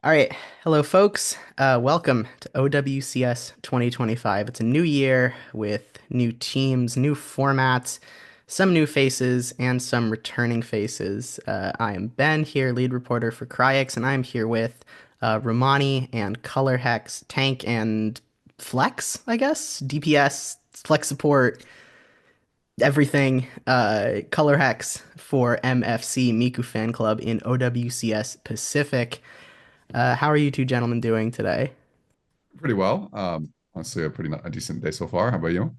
All right. Hello, folks. Welcome to OWCS 2025. It's a new year with new teams, new formats, some new faces, and some returning faces. I am Ben here, lead reporter for Kryix, and I'm here with Románi and Colourhex, tank and flex, I guess, DPS, flex support, everything. Colourhex for MFC, Miku Fan Club in OWCS Pacific. How are you two gentlemen doing today? Pretty well. Honestly, a decent day so far. How about you?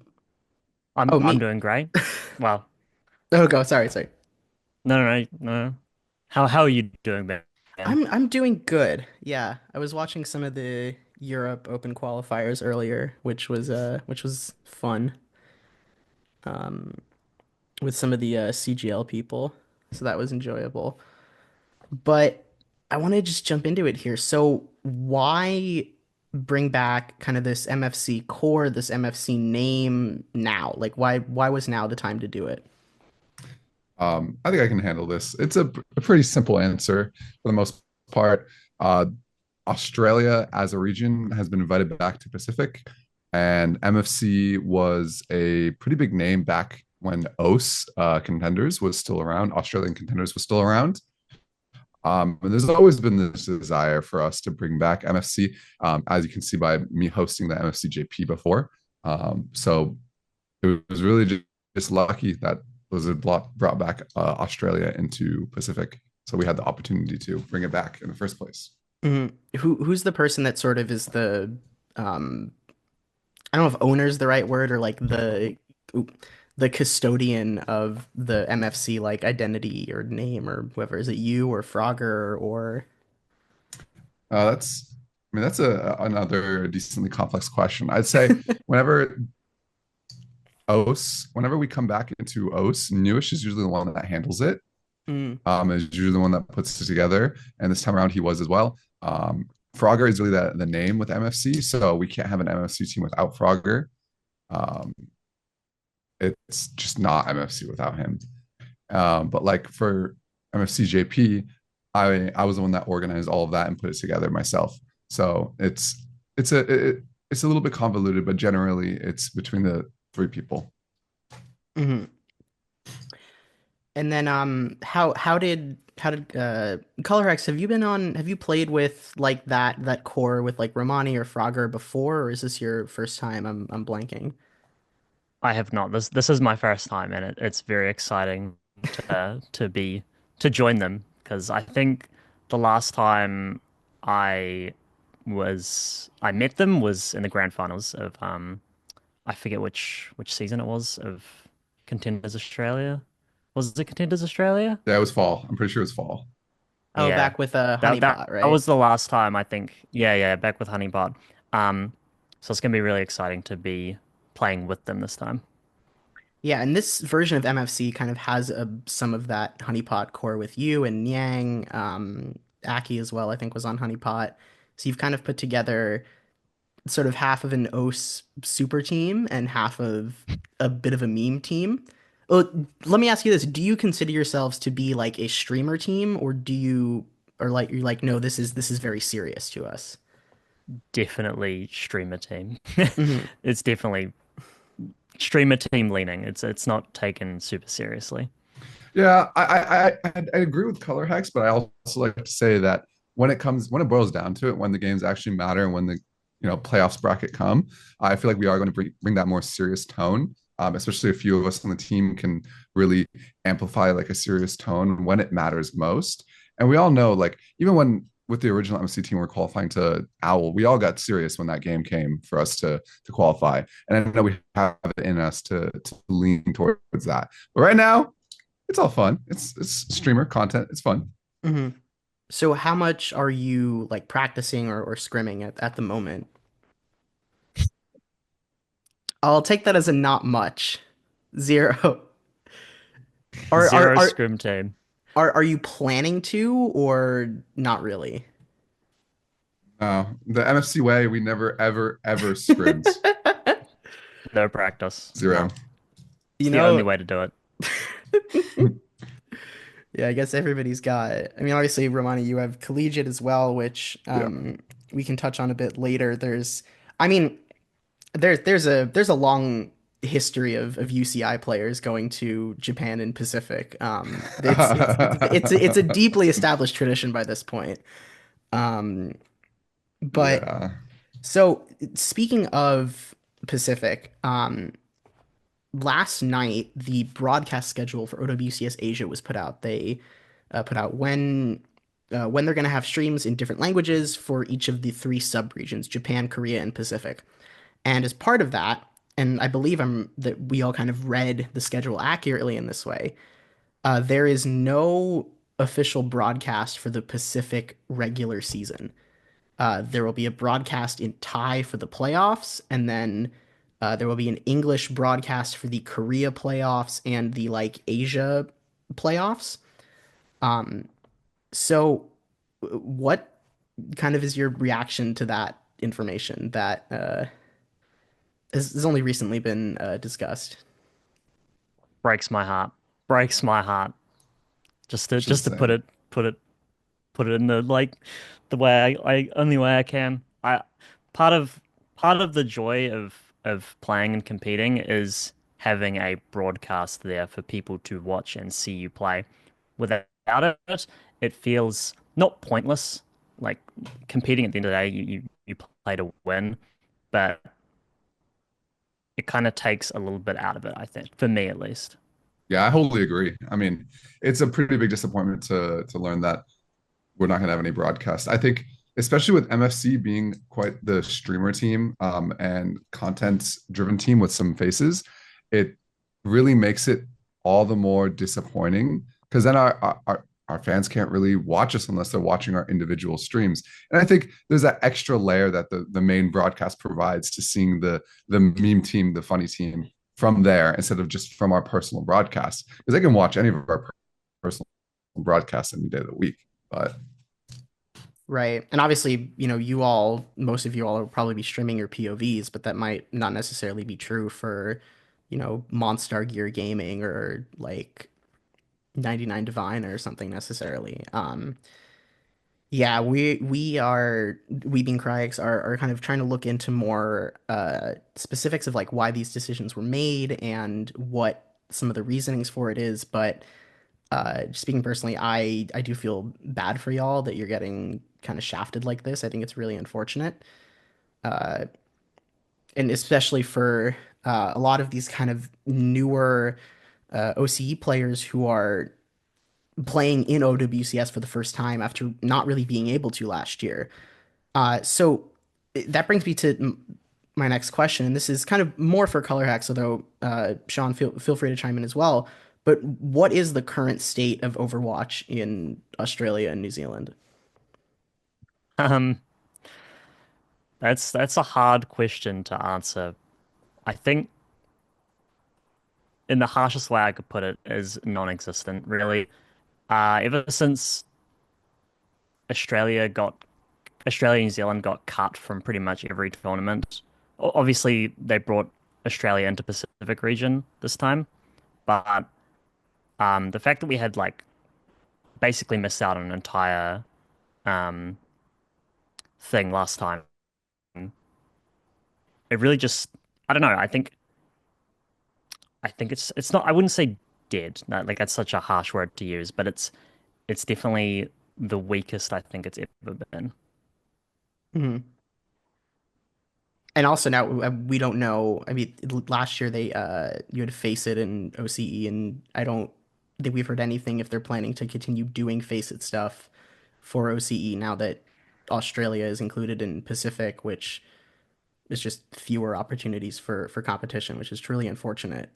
Oh, I'm me. doing great. Well, Oh, go. Sorry, sorry. no. How are you doing, Ben? I'm doing good. Yeah, I was watching some of the Europe Open qualifiers earlier, which was fun. With some of the CGL people, so that was enjoyable. But I want to just jump into it here. So why bring back kind of this MFC core, this MFC name now? Like why was now the time to do it? I think I can handle this. It's a pretty simple answer for the most part. Uh, Australia as a region has been invited back to Pacific, and MFC was a pretty big name back when OCE Contenders was still around. Australian Contenders was still around. And there's always been this desire for us to bring back MFC, as you can see by me hosting the MFC JP before. So it was really just lucky that Blizzard brought back Australia into Pacific. So we had the opportunity to bring it back in the first place. Who's the person that sort of is the um I don't know if owner is the right word or like the custodian of the MFC like identity or name or whoever. Is it you or Frogger or That's another decently complex question. I'd say whenever whenever we come back into OS, Newish is usually the one that handles it. Mm, Is usually the one that puts it together. And this time around, he was as well. Frogger is really the name with MFC, so we can't have an MFC team without Frogger. Um, it's just not MFC without him. But like for MFC JP, I was the one that organized all of that and put it together myself. So it's it's a little bit convoluted, but generally it's between the three people. mhm. And then how did Colourhex, have you played with like that core with like Romani or Frogger before, or is this your first time? I'm blanking. I have not. This is my first time, and it's very exciting to join them because I think the last time I I met them was in the grand finals of I forget which season it was of Contenders Australia. Was it Contenders Australia? Yeah, it was fall. I'm pretty sure it was fall. Oh, Yeah. back with That Honeypot, right? was the last time I think. Yeah, back with Honeypot. Um, so it's gonna be really exciting to be playing with them this time. Yeah, and this version of MFC kind of has some of that honeypot core with you and Nyang, Aki as well, I think was on honeypot. So you've kind of put together sort of half of an OS super team and half of a bit of a meme team. Well, let me ask you this. Do you consider yourselves to be like a streamer team or or like you're like, no, this is very serious to us? Definitely streamer team. Hmm. It's definitely streamer team leaning. It's not taken super seriously. Yeah, I agree with color hacks, but I also like to say that when it boils down to it, when the games actually matter and when the playoffs bracket come, I feel like we are going to bring that more serious tone. Especially a few of us on the team can really amplify like a serious tone when it matters most. And we all know, like even when with the original MC team we're qualifying to Owl, we all got serious when that game came for us to qualify. And I know we have it in us to lean towards that. But right now, it's all fun. It's streamer content. It's fun. Hmm. So how much are you like practicing or scrimming at the moment? I'll take that as a not much. Zero. Are are Zero are scrim team. are you planning to or not really? The MFC way, we never ever scrimmed. No practice. Zero. You It's the only know, way to do it. Yeah, I guess everybody's got it. I mean, obviously, Romani, you have collegiate as well, which Yeah. we can touch on a bit later. I mean, there's a long history of UCI players going to Japan and Pacific. It's a deeply established tradition by this point. Um, but Yeah. so speaking of Pacific, last night the broadcast schedule for OWCS Asia was put out. They put out when they're going to have streams in different languages for each of the three sub-regions, Japan, Korea, and Pacific. And as part of that, and I believe that we all kind of read the schedule accurately in this way, there is no official broadcast for the Pacific regular season. There will be a broadcast in Thai for the playoffs, and then there will be an English broadcast for the Korea playoffs and the like Asia playoffs. Um, so what kind of is your reaction to that information that has only recently been discussed? Breaks my heart. Breaks my heart. Just to It's the just to same. put it put it in the like the way I only way I can. I part of part of the joy of playing and competing is having a broadcast there for people to watch and see you play. Without it, it feels not pointless. Like competing at the end of the day, you play to win, but it kind of takes a little bit out of it, I think, for me at least. Yeah, I wholly agree. I mean, it's a pretty big disappointment to learn that we're not going to have any broadcast. I think, especially with MFC being quite the streamer team and content driven team with some faces, it really makes it all the more disappointing because then our fans can't really watch us unless they're watching our individual streams. And I think there's that extra layer that the main broadcast provides to seeing the meme team, the funny team from there instead of just from our personal broadcasts because they can watch any of our personal broadcasts any day of the week. But Right. And obviously, most of you all will probably be streaming your POVs, but that might not necessarily be true for, Monstar Gear Gaming or like 99 Divine or something necessarily. Yeah, we being Kryix are kind of trying to look into more specifics of like why these decisions were made and what some of the reasonings for it is, but speaking personally, I do feel bad for y'all that you're getting kind of shafted like this. I think it's really unfortunate, uh, and especially for a lot of these kind of newer OCE players who are playing in OWCS for the first time after not really being able to last year. So that brings me to my next question, and this is kind of more for Colourhex, although Sean, feel free to chime in as well. But what is the current state of Overwatch in Australia and New Zealand? Um, that's a hard question to answer. I think in the harshest way I could put it is non-existent, really. Ever since Australia got Australia and New Zealand got cut from pretty much every tournament. Obviously, they brought Australia into Pacific region this time, but the fact that we had like basically missed out on an entire um, thing last time, it really just I don't know. I think it's not. I wouldn't say dead. No, like that's such a harsh word to use, but it's definitely the weakest I think it's ever been. Mhm. And also now we don't know. I mean, last year they you had to Face It and OCE, and I don't think we've heard anything if they're planning to continue doing Face It stuff for OCE now that Australia is included in Pacific, which is just fewer opportunities for competition, which is truly unfortunate.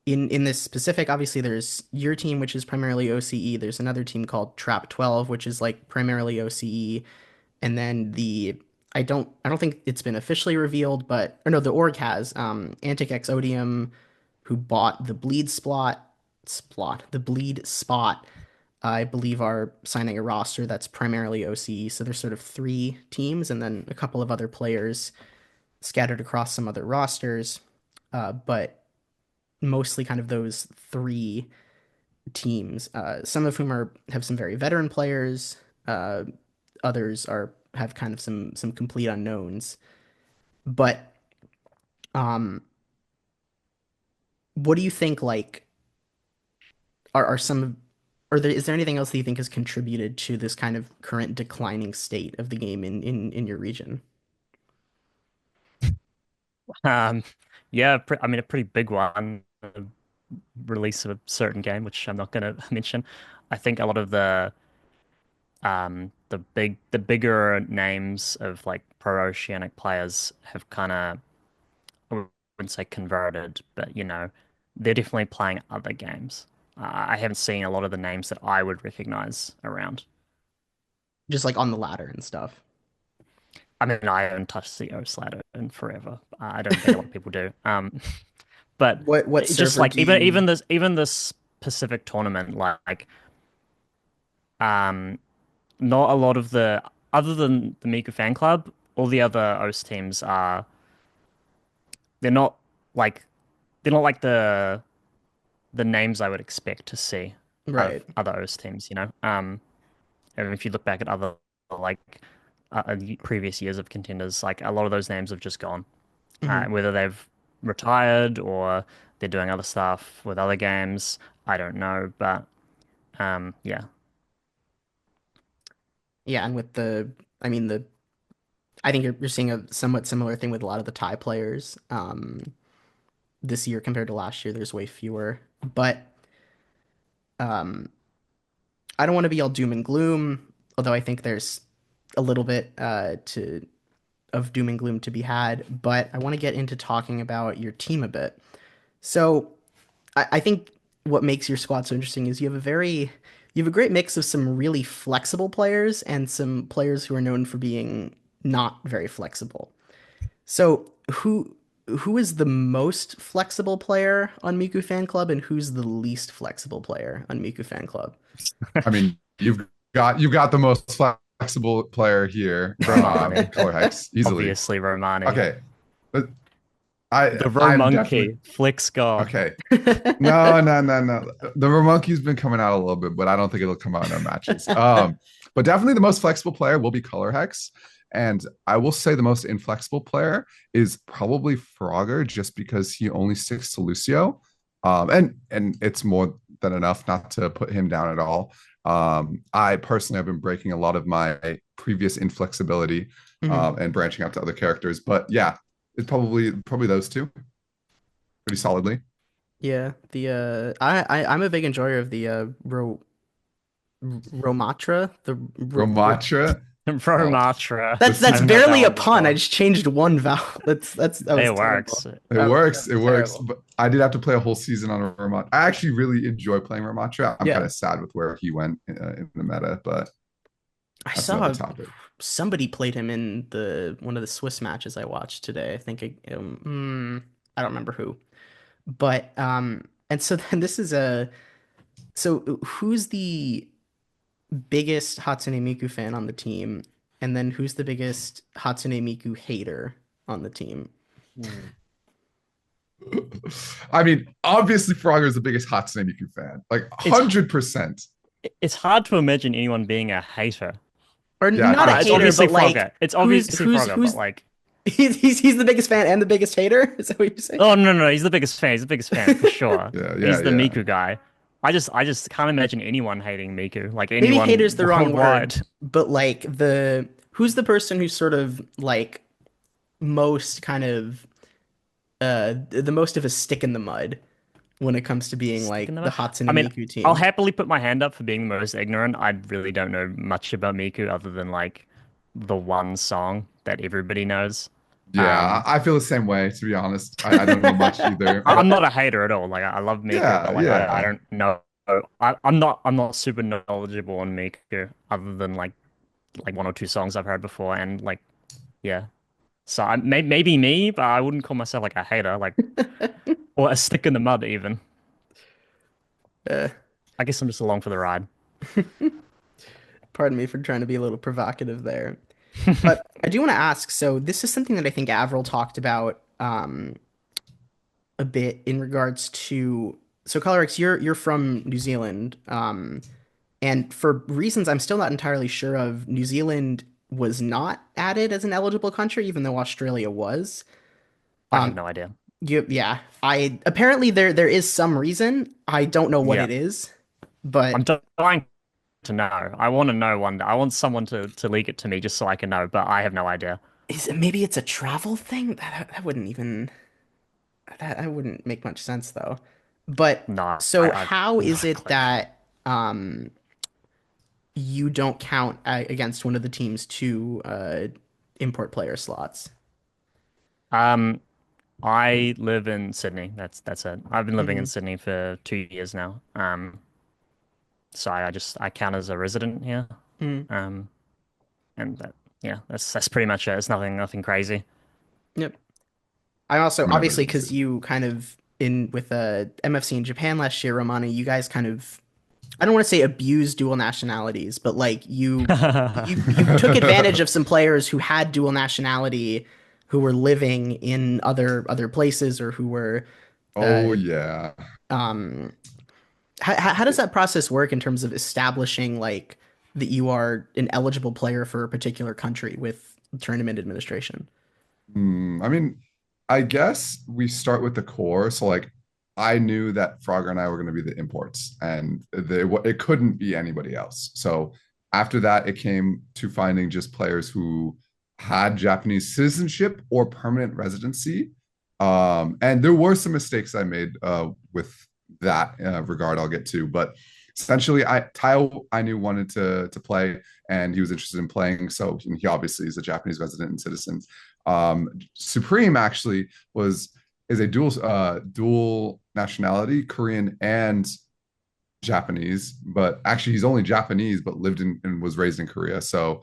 In this Pacific, obviously there's your team, which is primarily OCE. There's another team called Trap 12, which is like primarily OCE, and then I don't think it's been officially revealed, but or no, the org has Antic X Odium, who bought the Bleed Spot. I believe are signing a roster that's primarily OCE. So there's sort of three teams, and then a couple of other players scattered across some other rosters, but mostly kind of those three teams, some of whom are have some very veteran players, uh, others are have kind of some complete unknowns. But um, what do you think like are some is there anything else that you think has contributed to this kind of current declining state of the game in your region? Um, yeah, I mean a pretty big one, the release of a certain game, which I'm not going to mention. I think a lot of the bigger names of like pro oceanic players have kind of, I wouldn't say converted, but they're definitely playing other games. I haven't seen a lot of the names that I would recognize around. Just like on the ladder and stuff. I mean, I haven't touched the O ladder in forever. I don't think a lot of people do. But What just server like do you? even this Pacific tournament, like um, not a lot of the other than the Miku Fan Club, all the other OS teams are they're not like they're not like the names I would expect to see out of Right. other OS teams. And if you look back at other like previous years of contenders, like a lot of those names have just gone. Hmm. Whether they've retired or they're doing other stuff with other games, I don't know. But yeah. Yeah, and with I mean I think you're seeing a somewhat similar thing with a lot of the Thai players. This year compared to last year, there's way fewer. But um, I don't want to be all doom and gloom, although I think there's a little bit to of doom and gloom to be had. But I want to get into talking about your team a bit. So I think what makes your squad so interesting is you have a great mix of some really flexible players and some players who are known for being not very flexible. So who is the most flexible player on Miku Fan Club and who's the least flexible player on Miku Fan Club? I mean, you've got the most flexible player here, Románi. Colourhex, easily. Obviously Románi. Okay, but I The I'm definitely Romonkey, Flicks God. okay. No, no, no, no. The Ramonkey's been coming out a little bit, but I don't think it'll come out in our matches. But definitely the most flexible player will be Colourhex. And I will say the most inflexible player is probably Frogger, just because he only sticks to Lucio. And it's more than enough not to put him down at all. I personally have been breaking a lot of my previous inflexibility Mhm. and branching out to other characters. But yeah, it's probably those two pretty solidly. Yeah, I'm a big enjoyer of the Romatra. Romatra. Oh, Romatra. the That's I C. haven't heard that barely a one pun. I before. just changed one vowel. That was It terrible. works. It That works. It was works. terrible. But I did have to play a whole season on Romatra. I actually really enjoy playing Romatra. I'm kind Yeah. of sad with where he went in the meta, but I that's another saw topic. somebody played him in the one of the Swiss matches I watched today. I don't remember who, but and so then this is a so who's the biggest Hatsune Miku fan on the team, and then who's the biggest Hatsune Miku hater on the team? Hmm. I mean, obviously, Frogger is the biggest Hatsune Miku fan, like It's 100%. it's hard to imagine anyone being a hater. Or Yeah, not a It's hater, obviously but like Frogger. It's obviously Frogger, but who's like, he's the biggest fan and the biggest hater? Is that what you're saying? oh no, no, no, he's the biggest fan. He's the biggest fan for sure. yeah, yeah, He's the yeah. Miku guy. I just can't imagine anyone hating Miku, like Maybe hater's anyone the wrong word, worldwide. but like the who's the person who's sort of like most kind of the most of a stick in the mud when it comes to being Sticking like them the out. Hatsune I mean, Miku I'll team. happily put my hand up for being the most ignorant. I really don't know much about Miku other than like the one song that everybody knows. Yeah, Um, I feel the same way, to be honest. I don't know much either, I'm but not a hater at all. Like I love Miku, yeah, but like I yeah. don't know. I'm not super knowledgeable on Miku other than like one or two songs I've heard before, and like yeah. So maybe me, but I wouldn't call myself like a hater, like or a stick in the mud even. Uh, I guess I'm just along for the ride. Pardon me for trying to be a little provocative there. But I do want to ask, so this is something that I think Avril talked about a bit in regards to So Colourhex, you're from New Zealand, and for reasons I'm still not entirely sure of, New Zealand was not added as an eligible country, even though Australia was. I have Um, no idea. yeah, I apparently there is some reason. I don't know what Yeah, it is, but I'm dying to know. I want to know one day. I want someone to leak it to me just so I can know, but I have no idea. maybe it's a travel thing? That wouldn't even that wouldn't make much sense though. But No, so I've how is not a it clue. that you don't count against one of the team's two import player slots? Um, I live in Sydney. That's it. I've been living in Hmm. Sydney for 2 years now. So I count as a resident here. Hmm. Um, and that yeah, that's pretty much it. It's nothing crazy. Yep. I also I mean, I live obviously in because Sydney. you kind of in with MFC in Japan last year, Romani, you guys kind of I don't want to say abuse dual nationalities, but like you took advantage of some players who had dual nationality who were living in other places or who were Oh uh yeah. um how does that process work in terms of establishing like that you are an eligible player for a particular country with tournament administration? I mean, I guess we start with the core. So like I knew that Frogger and I were going to be the imports and it couldn't be anybody else. So after that, it came to finding just players who had Japanese citizenship or permanent residency. And there were some mistakes I made with that regard I'll get to, but essentially Tao I knew wanted to play and he was interested in playing. So he obviously is a Japanese resident and citizen. Supreme actually was is a dual nationality, Korean and Japanese, but actually he's only Japanese, but lived in and was raised in Korea. So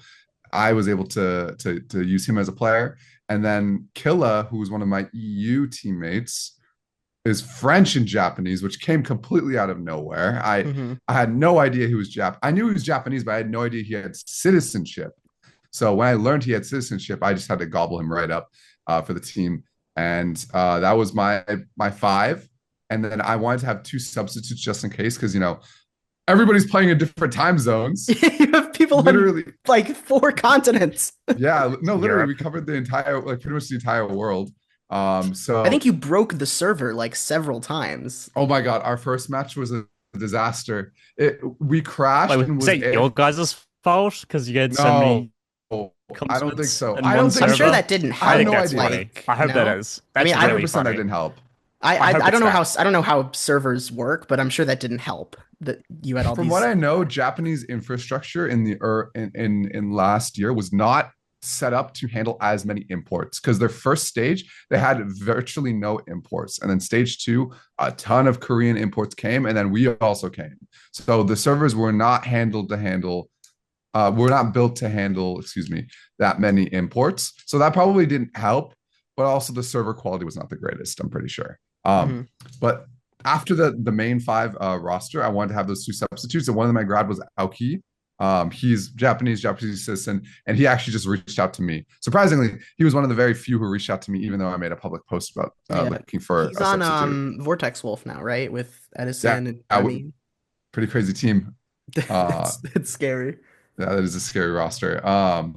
I was able to use him as a player. And then Killa, who was one of my EU teammates, is French and Japanese, which came completely out of nowhere. Hmm. I had no idea he was Jap. I knew he was Japanese, but I had no idea he had citizenship. So when I learned he had citizenship, I just had to gobble him right up for the team, and that was my five. And then I wanted to have two substitutes just in case, because everybody's playing in different time zones. You have people on Literally, like four continents. yeah, no, literally, we Europe. covered the entire, like pretty much the entire world. I think So you broke the server like several times. oh my god, our first match was a disaster. We Wait, crashed and was was that your guys' fault? Because you had so no, many I don't think continents so. in I one don't think I'm sure server? so. that didn't I I have think no help. that's idea. funny. Like, I hope that no? is. I mean, That's I really 100% that funny. didn't help. I hope I it's don't know that. I don't know how servers work, but I'm sure that didn't help that you had all From what these. I know, Japanese infrastructure in the in last year was not set up to handle as many imports because their first stage they had virtually no imports, and then stage two, a ton of Korean imports came, and then we also came. So the servers were not handled to handle. Were not built to handle, excuse me, that many imports. So that probably didn't help, but also the server quality was not the greatest, I'm pretty sure. Mhm. But after the main five roster, I wanted to have those two substitutes, and one of them I grabbed was Aoki. He's Japanese citizen, and he actually just reached out to me. Surprisingly, he was one of the very few who reached out to me, even though I made a public post about Yeah, looking for he's a on substitute. Vortex Wolf now, right? With Yeah, Edison and I Remy. pretty crazy team. Uh, It's scary. Yeah, that is a scary roster.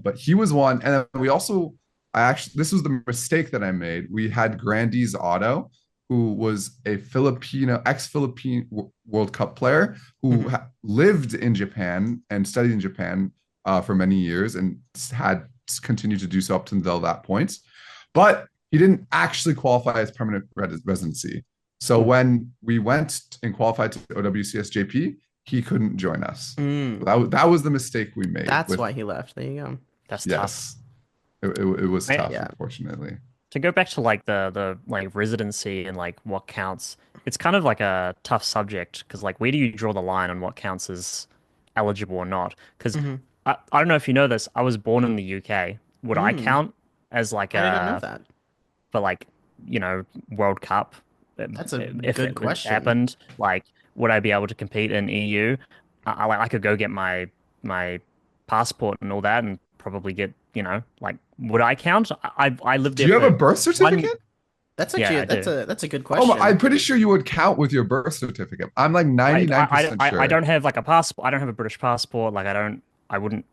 But he was one, and then we also, I actually, this was the mistake that I made. We had Grandi's Auto, who was a Filipino, ex-Philippine World Cup player who Mhm. lived in Japan and studied in Japan for many years and had continued to do so up until that point. But he didn't actually qualify as permanent residency. So when we went and qualified to OWCSJP, he couldn't join us. Mm. That was the mistake we made That's with why he left. There you go. That's tough. yes. It was I, tough, Yeah. unfortunately. to go back to like the like residency and like what counts, it's kind of like a tough subject because like where do you draw the line on what counts as eligible or not? Because Hmm. I don't know if you know this, I was born in the UK. Would I Mm. count as like I did not know a that. for like World Cup That's a if good it question. happened? Like, would I be able to compete in EU? I could go get my passport and all that, and probably get like would I count? I lived Do there you have a for birth one. certificate? That's Yeah, actually I do. that's a good Oh my, I'm question. pretty sure you would count with your birth certificate. I'm like I, I, 99% I sure. don't have like a passport. I don't have a British passport. Like I wouldn't.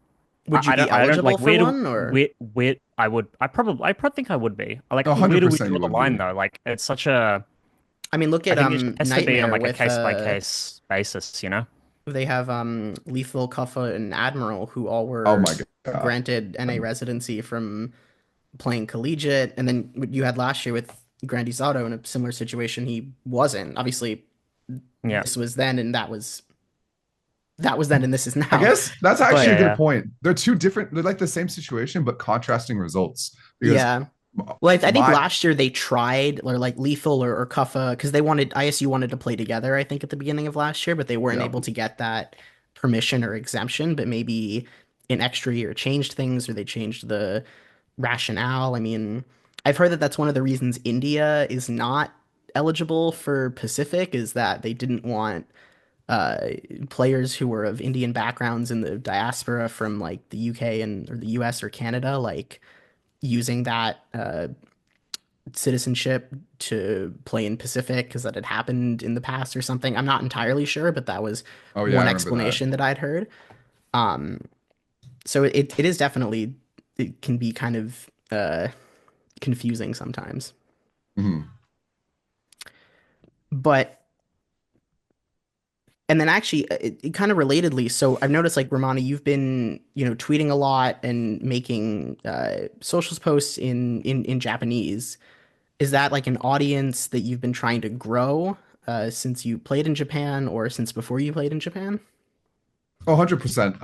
Would you be I don't eligible like for one or where I probably think I would be. Like, where do we 100% draw you the would line be. though? Like, it's such a. I mean, look I at think it has to be on Nightmare like a with case by case basis, you know? they have Lethal, Kuffa, and Admiral who all Oh were my God. granted NA residency from playing collegiate, and then what you had last year with Grandy Zotto in a similar situation. He wasn't. Obviously, Yeah, this was then, and that was then, and this is I now. guess that's actually But a good yeah, point. They're two different, they're like the same situation, but contrasting results. Because yeah. Well, I think my, last year they tried, or like Lethal or Kuffa, because they wanted ISU wanted to play together, I think, at the beginning of last year, but they weren't yeah, able to get that permission or exemption. But maybe an extra year changed things, or they changed the rationale. I mean, I've heard that that's one of the reasons India is not eligible for Pacific, is that they didn't want uh, players who were of Indian backgrounds in the diaspora from like the UK and or the US or Canada, like using that citizenship to play in Pacific because that had happened in the past or something. I'm not entirely sure, but that was oh yeah, one I remember that. explanation that I'd heard. So it is definitely it can be kind of confusing sometimes. Mhm. But and then actually it kind of relatedly, so I've noticed like Romani, you've been, tweeting a lot and making socials posts in Japanese. Is that like an audience that you've been trying to grow since you played in Japan or since before you played in Japan? Oh, 100%.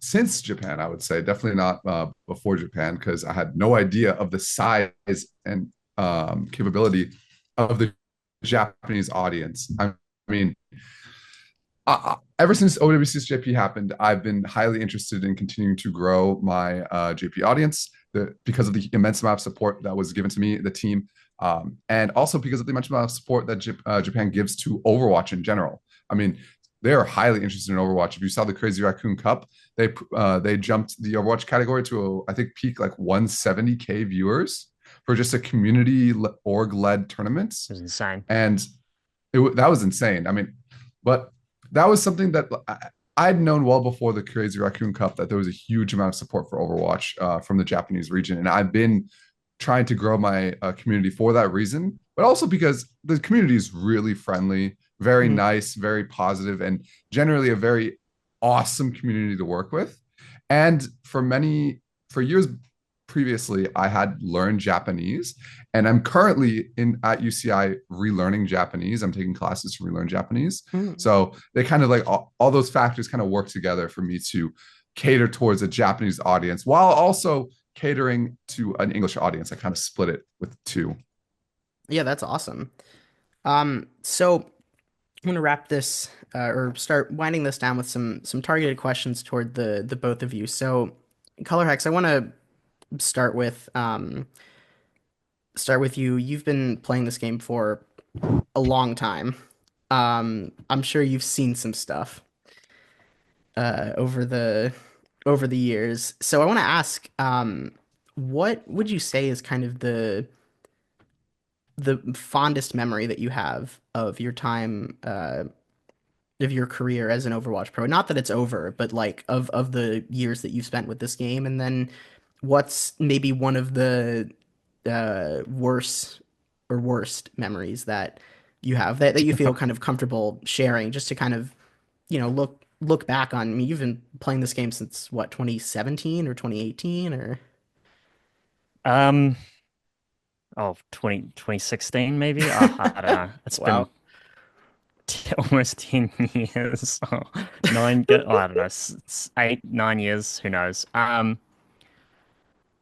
Since Japan, I would say definitely not before Japan because I had no idea of the size and capability of the Japanese audience. I mean, ever since OWC's JP happened, I've been highly interested in continuing to grow my JP audience because of the immense amount of support that was given to me, the team, and also because of the immense amount of support that Japan gives to Overwatch in general. I mean, they are highly interested in Overwatch. If you saw the Crazy Raccoon Cup, they jumped the Overwatch category to I think peak like 170K viewers for just a community org led tournament, it was insane. and that was insane. I mean, but that was something that I'd known well before the Crazy Raccoon Cup that there was a huge amount of support for Overwatch from the Japanese region, and I've been trying to grow my community for that reason, but also because the community is really friendly, very Mhm. nice, very positive, and generally a very awesome community to work with. And for years previously, I had learned Japanese, and I'm currently in at UCI relearning Japanese. I'm taking classes to relearn Japanese. Mhm. So they kind of like all those factors kind of work together for me to cater towards a Japanese audience while also catering to an English audience. I kind of split it with two. Yeah, that's awesome. So I'm gonna wrap this or start winding this down with some targeted questions toward the both of you. So, Colourhex, I want to start with start with you. You've been playing this game for a long time. I'm sure you've seen some stuff over the years. So I want to ask, what would you say is kind of the fondest memory that you have of your time of your career as an Overwatch pro? Not that it's over, but like of the years that you've spent with this game, and then what's maybe one of the worst memories that you have that you feel kind of comfortable sharing, just to kind of, look back on. I mean, you've been playing this game since what, 2017 or 2018 or Um, oh, 2016 maybe. I don't know. It's been wow. almost 10 years. Oh, I don't know. It's 8, 9 years. Who knows?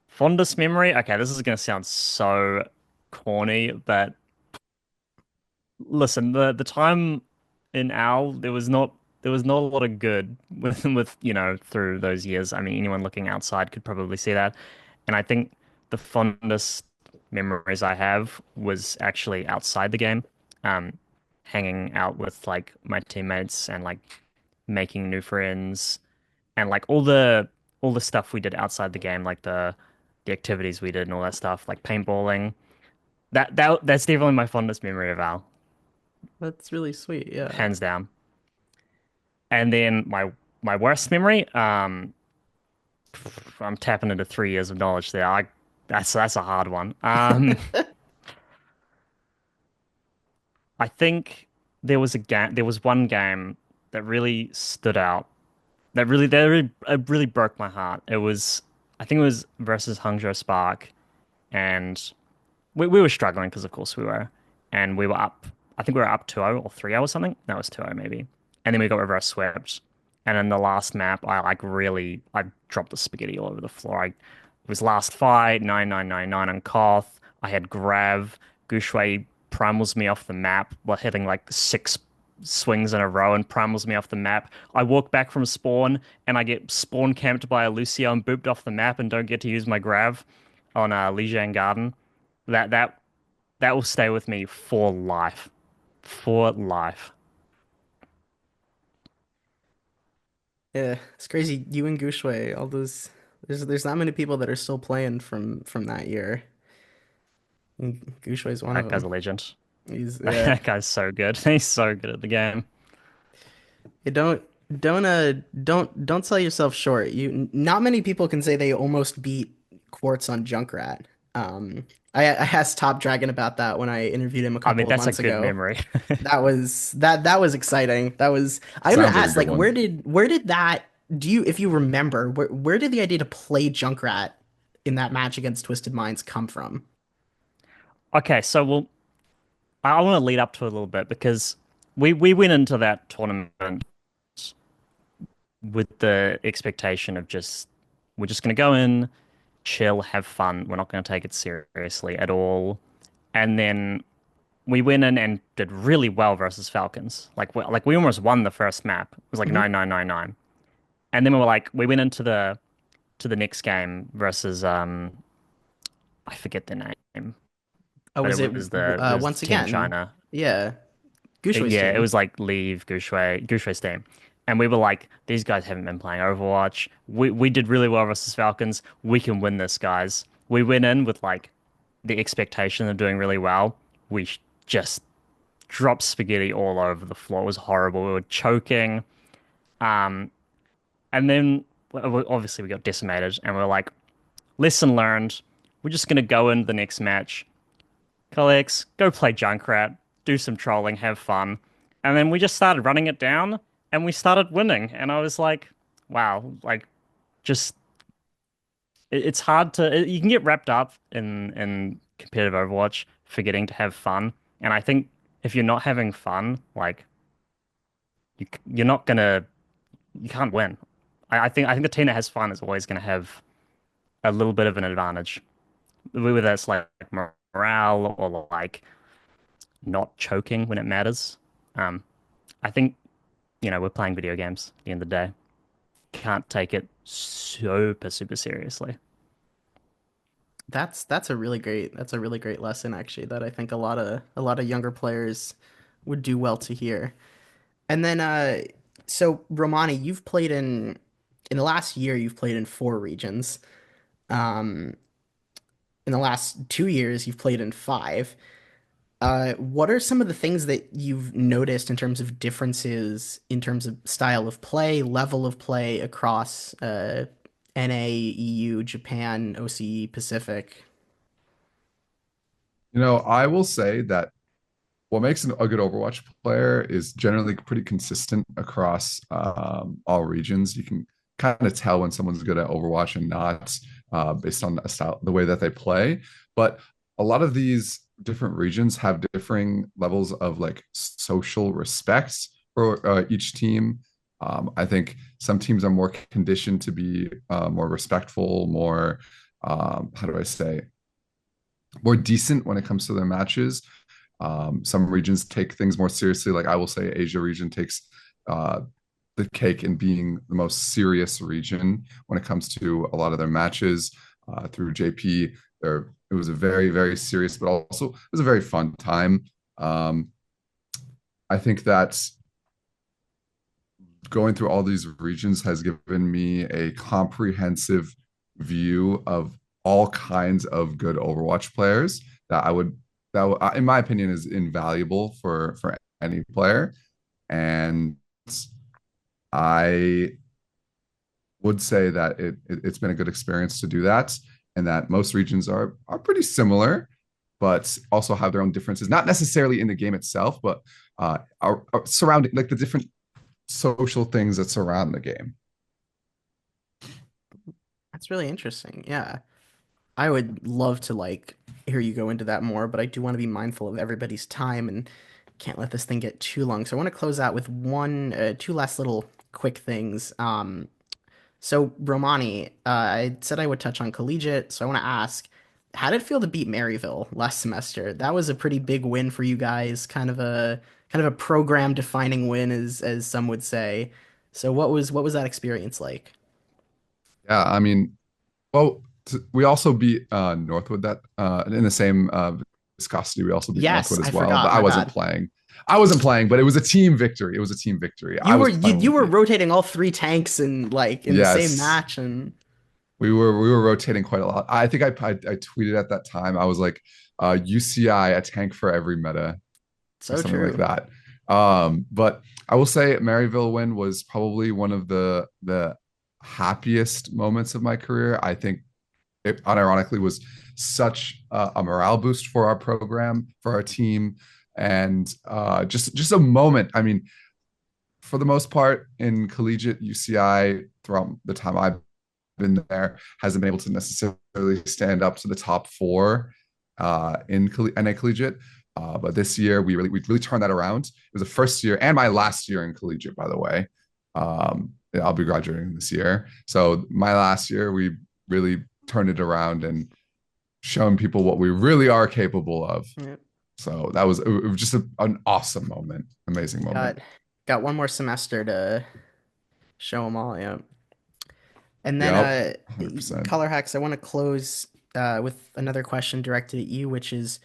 Fondest memory. Okay, this is gonna sound so corny, but listen, the time in OWL, there was not a lot of good with through those years. I mean, anyone looking outside could probably see that. And I think the fondest memories I have was actually outside the game, um, hanging out with like my teammates and like making new friends and like all the stuff we did outside the game, like the activities we did and all that stuff, like paintballing. that's definitely my fondest memory of Al, That's really sweet. Yeah. hands down. And then my worst memory, I'm tapping into 3 years of knowledge there. That's a hard one. I think there was one game that really stood out. It really broke my heart. I think it was versus Hangzhou Spark, and we were struggling because of course we were, and we were up. I think we were up 2-0 or 3-0 or something. That was 2-0 maybe, and then we got reverse swept. And in the last map, I dropped the spaghetti all over the floor. It was last fight 9999 on Koth. I had Grav. Gushui primals me off the map while hitting like 6 swings in a row and primals me off the map. I walk back from spawn and I get spawn camped by a Lucio and booped off the map and don't get to use my Grav on Lijiang Garden. That that that will stay with me for life. For life. Yeah, it's crazy. You and Gushue, all those there's not many people that are still playing from that year. And Gushue's one of That guy's a them. legend. He's yeah. That guy's so good. He's so good at the game. You don't sell yourself short. Not many people can say they almost beat Quartz on Junkrat. I asked Top Dragon about that when I interviewed him a I mean, couple of that's a months good ago. memory. That was exciting. That was I want to Sounds like a ask good like one. where did that do you if you remember where did the idea to play Junkrat in that match against Twisted Minds come from? Okay, so I want to lead up to it a little bit because we went into that tournament with the expectation of just we're just gonna go in, chill, have fun. We're not gonna take it seriously at all. And then we went in and did really well versus Falcons. Like we almost won the first map. It was like Hmm. 9-9-9-9. And then we went into the next game versus I forget the name, Oh, but was it it was once Team again? China. Yeah, Gushue's Yeah, it team. was like Leave, Gushue's team. And we were like, these guys haven't been playing Overwatch. We did really well versus Falcons. We can win this, guys. We went in with like the expectation of doing really well. Just dropped spaghetti all over the floor. It was horrible. We were choking. Um, and then obviously we got decimated, and we are like, lesson learned. We're just gonna go into the next match. Colourhex, go play Junkrat, do some trolling, have fun. And then we just started running it down and we started winning. And I was like, wow, like just it's hard you can get wrapped up in competitive Overwatch, forgetting to have fun. And I think if you're not having fun, like you're not gonna you can't win. I think the team that has fun is always gonna have a little bit of an advantage. Whether that's like morale or like not choking when it matters. Um, I think, we're playing video games at the end of the day. Can't take it super, super seriously. That's a really great lesson actually that I think a lot of younger players would do well to hear. And then so Romani, you've played in the last year you've played in 4 regions. Um in the last 2 years you've played in five. What are some of the things that you've noticed in terms of differences in terms of style of play, level of play across NA, EU, Japan, OCE, Pacific? I will say that what makes a good Overwatch player is generally pretty consistent across all regions. You can kind of tell when someone's good at Overwatch and not based on the way that they play. But a lot of these different regions have differing levels of like social respect for each team. I think some teams are more conditioned to be more respectful, more how do I say, more decent when it comes to their matches. Some regions take things more seriously. Like I will say, Asia region takes uh, the cake in being the most serious region when it comes to a lot of their matches. Through JP, it was a very, very serious, but also it was a very fun time. Um, I think that going through all these regions has given me a comprehensive view of all kinds of good Overwatch players that I would in my opinion, is invaluable for any player. And I would say that it's been a good experience to do that, and that most regions are pretty similar, but also have their own differences. Not necessarily in the game itself, but are surrounding like the different social things that surround the game. That's really interesting. Yeah. I would love to like hear you go into that more, but I do want to be mindful of everybody's time and can't let this thing get too long. So I want to close out with two last little quick things. So Romani, I said I would touch on collegiate, so I want to ask, how did it feel to beat Maryville last semester? That was a pretty big win for you guys, kind of a program defining win as some would say. So what was that experience like? Yeah, I mean, well, we also beat Northwood that in the same viscosity. We also beat Yes, Northwood I as well, but forgot, I my wasn't bad. playing. I wasn't playing, but it was a team victory. It was a team victory. I You were was you, playing you with were the rotating all three tanks in like in the same yes. match and We were rotating quite a lot. I think I tweeted at that time. I was like, UCI a tank for every meta or so something like true. that. But I will say Maryville win was probably one of the happiest moments of my career. I think it unironically was such a morale boost for our program, for our team, and just a moment. I mean, for the most part in collegiate UCI throughout the time I've been there hasn't been able to necessarily stand up to the top four in NA collegiate. But this year we really turned that around. It was the first year and my last year in collegiate, by the way. Yeah, I'll be graduating this year. So my last year, we really turned it around and shown people what we really are capable of. Yeah. So it was just an awesome moment, amazing moment. Got got one more semester to show them all. Yeah. And then Yep, 100%. Colourhex, I want to close with another question directed at you, which is,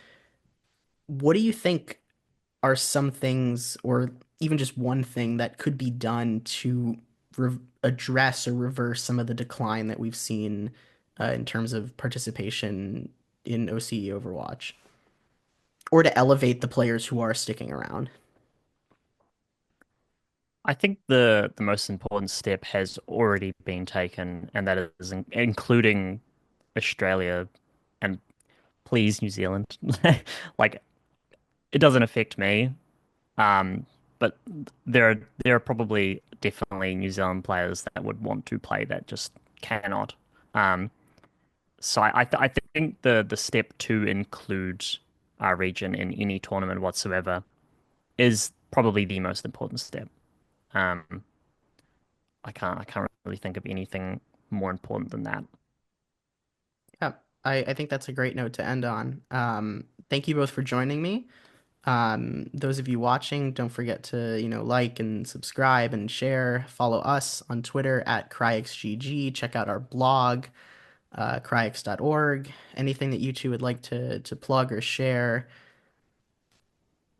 what do you think are some things, or even just one thing that could be done to address or reverse some of the decline that we've seen in terms of participation in OCE Overwatch, or to elevate the players who are sticking around? I think the most important step has already been taken, and that is including Australia and please New Zealand. Like it doesn't affect me, um, but there are probably definitely New Zealand players that would want to play that just cannot. Um, so I think the step to include our region in any tournament whatsoever is probably the most important step. Um, I can't really think of anything more important than that. Yeah, I think that's a great note to end on. Thank you both for joining me. Those of you watching, don't forget to, like and subscribe and share. Follow us on Twitter at CryXGG. Check out our blog, Kryix.org. Anything that you two would like to plug or share,